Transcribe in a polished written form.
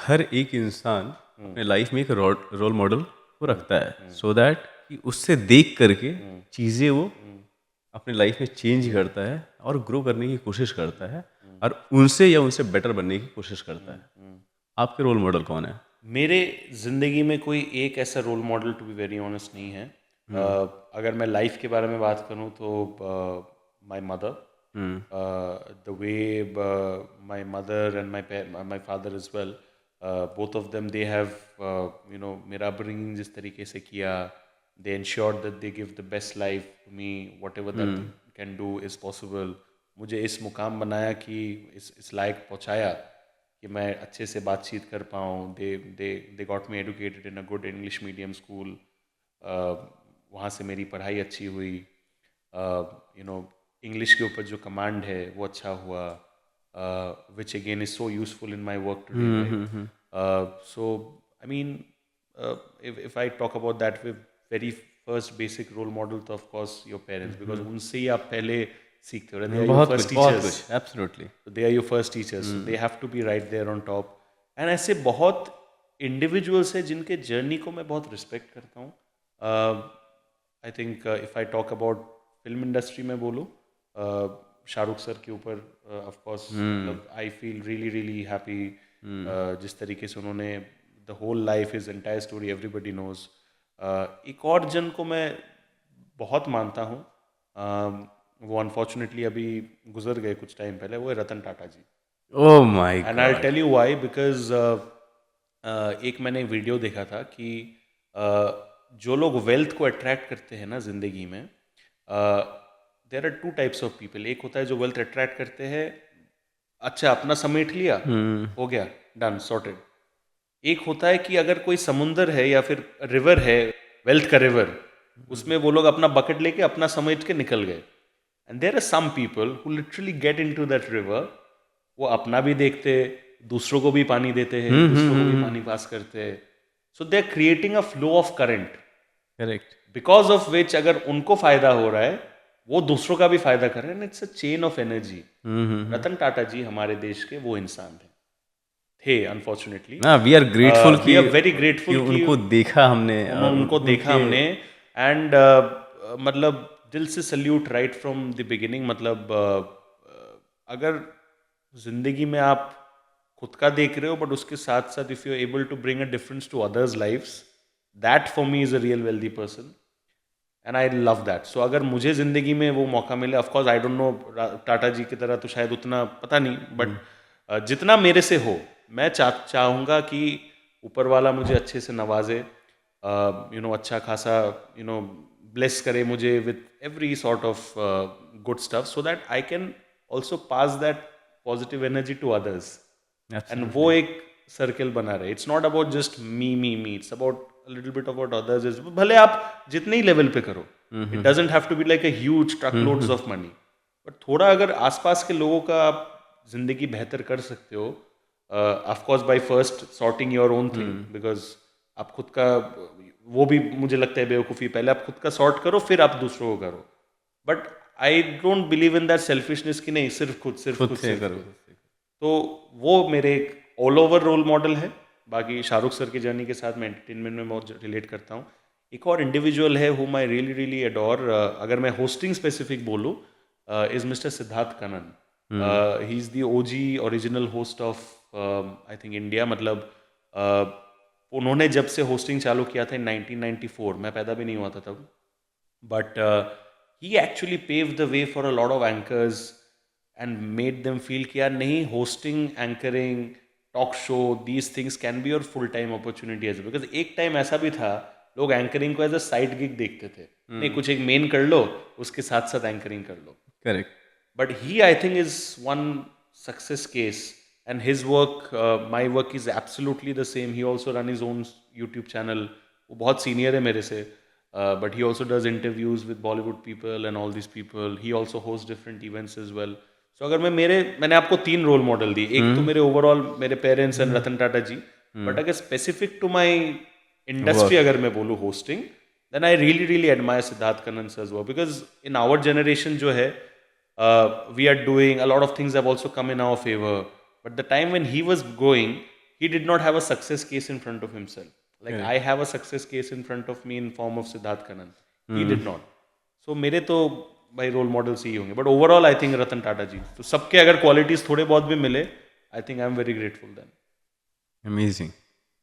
हर एक इंसान अपने लाइफ में एक रोल मॉडल को रखता है, सो दैट कि उससे देख करके चीज़ें वो अपने लाइफ में चेंज करता है और ग्रो करने की कोशिश करता है और उनसे या उनसे बेटर बनने की कोशिश करता है। आपके रोल मॉडल कौन है? मेरे ज़िंदगी में कोई एक ऐसा role model to be very honest नहीं है। अगर मैं लाइफ के बारे में बात करूं तो my mother, the way my mother and my father as well, both of them they have मेरा अपब्रिंगिंग जिस तरीके से किया, दे ensured that they give the best life to me, whatever that can do is possible. मुझे इस मुकाम बनाया कि इस लायक पहुंचाया कि मैं अच्छे से बातचीत कर पाऊँ। They got me educated in a good English medium school. वहाँ से मेरी पढ़ाई अच्छी हुई। इंग्लिश के ऊपर जो कमांड है वो अच्छा हुआ, which again is so useful in my work today, right? So I mean, if I talk about that, with very first basic role model तो of course your parents, because उनसे ही आप पहले सीखते हो। They are your first बहुत teachers. कुछ, absolutely. So they are your first teachers. So they have to be right there on top. And ऐसे बहुत इंडिविजुअल्स हैं जिनके जर्नी को मैं बहुत रिस्पेक्ट करता हूँ। I think if I talk about film industry में बोलूँ, शाहरुख सर के ऊपर ऑफ कोर्स, मतलब I feel really really happy जिस तरीके से उन्होंने the whole life, his entire story everybody knows. एक और जन को मैं बहुत मानता हूँ, वो अनफॉर्चुनेटली अभी गुजर गए कुछ टाइम पहले, वो है Ratan Tata ji. Oh my and I god! Tell you why, because एक मैंने वीडियो देखा था कि जो लोग वेल्थ को अट्रैक्ट करते हैं ना जिंदगी में, there are two types of people. एक होता है जो वेल्थ अट्रैक्ट करते हैं, अच्छा अपना समेट लिया, हो गया, डन, सॉर्टेड। एक होता है कि अगर कोई समुंदर है या फिर रिवर है, वेल्थ का रिवर, उसमें वो लोग अपना बकेट लेके अपना समेट के निकल गए। And there are some people who literally get into that river, वो अपना भी देखते, दूसरों को भी पानी देते हैं, दूसरों को भी पानी पास करते हैं। So they are creating a flow of current, correct. Because of which अगर उनको फायदा हो रहा है, वो दूसरों का भी फायदा कर रहे हैं। It's a chain of energy. Ratan Tata ji हमारे देश के वो इंसान थे अनफॉर्चुनेटली। हाँ, वी आर ग्रेटफुल वी कि आर वेरी ग्रेटफुल कि उनको देखा हमने और उनको देखा उनके। हमने। एंड मतलब दिल से salute right from the beginning. मतलब अगर जिंदगी में आप खुद का देख रहे हो, बट उसके साथ साथ if you are able to bring a difference to others' lives, that for me is a real wealthy person, and I love that. So अगर मुझे जिंदगी में वो मौका मिले, of course I don't know Tata ji की तरह तो शायद उतना पता नहीं, बट जितना मेरे से हो, मैं चाहूँगा कि ऊपर वाला मुझे अच्छे से नवाजे, अच्छा खासा ब्लेस करे मुझे with every sort of good stuff, so that I can also pass that positive energy to others. And वो एक सर्कल बना रहे। It's not about just me, it's about little bit about others is. भले आप जितने ही level पे करो, it doesn't have to be like a huge truck loads of money, but थोड़ा अगर आसपास के लोगों का आप जिंदगी बेहतर कर सकते हो, of course by first sorting your own thing, because आप खुद का, वो भी मुझे लगता है बेवकूफ़ी, पहले आप खुद का सॉर्ट करो फिर आप दूसरों को करो। But I don't believe in that selfishness की नहीं, सिर्फ खुद, सिर्फ खुद, खुद से सिर्फ करो। खुद। तो वो मेरे एक ऑल ओवर रोल मॉडल है। बाकी शाहरुख सर की जर्नी के साथ मैं एंटरटेनमेंट में बहुत रिलेट करता हूँ। एक और इंडिविजुअल है who I really really adore, अगर मैं होस्टिंग स्पेसिफिक बोलूँ, is mister Siddharth Kannan. He is the OG original host of I think India. मतलब उन्होंने जब से होस्टिंग चालू किया था इन 1994, मैं पैदा भी नहीं हुआ था तब, but he actually pave the way for a lot of anchors and made them feel कि यार नहीं, hosting, anchoring, talk show, these things can be your full time opportunity as. Because एक टाइम ऐसा भी था, लोग एंकरिंग को as a side gig देखते थे। नहीं, कुछ एक मेन कर लो, उसके साथ साथ एंकरिंग कर लो। Correct. But he, I think, is one success case, and his work, my work is absolutely the same. He also run his own YouTube channel. वो बहुत senior है मेरे से, but he also does interviews with Bollywood people and all these people. He also hosts different events as well. So अगर मैंने आपको 3 role model दिए, एक तो मेरे ओवरऑल मेरे parents and Ratan Tata ji, but अगर स्पेसिफिक टू माई इंडस्ट्री अगर मैं बोलूँ hosting, then I really really admire Siddharth Kannan as well, because in our generation जो है, we are doing a lot of things have also come in our favor, but the time when he was going, he did not have a success case in front of himself. Like I have a success case in front of me in form of Siddharth Kannan. He did not. So मेरे तो भाई role models ही होंगे. But overall I think Ratan Tata ji. तो सबके अगर qualities थोड़े बहुत भी मिले, I think I am very grateful then. Amazing.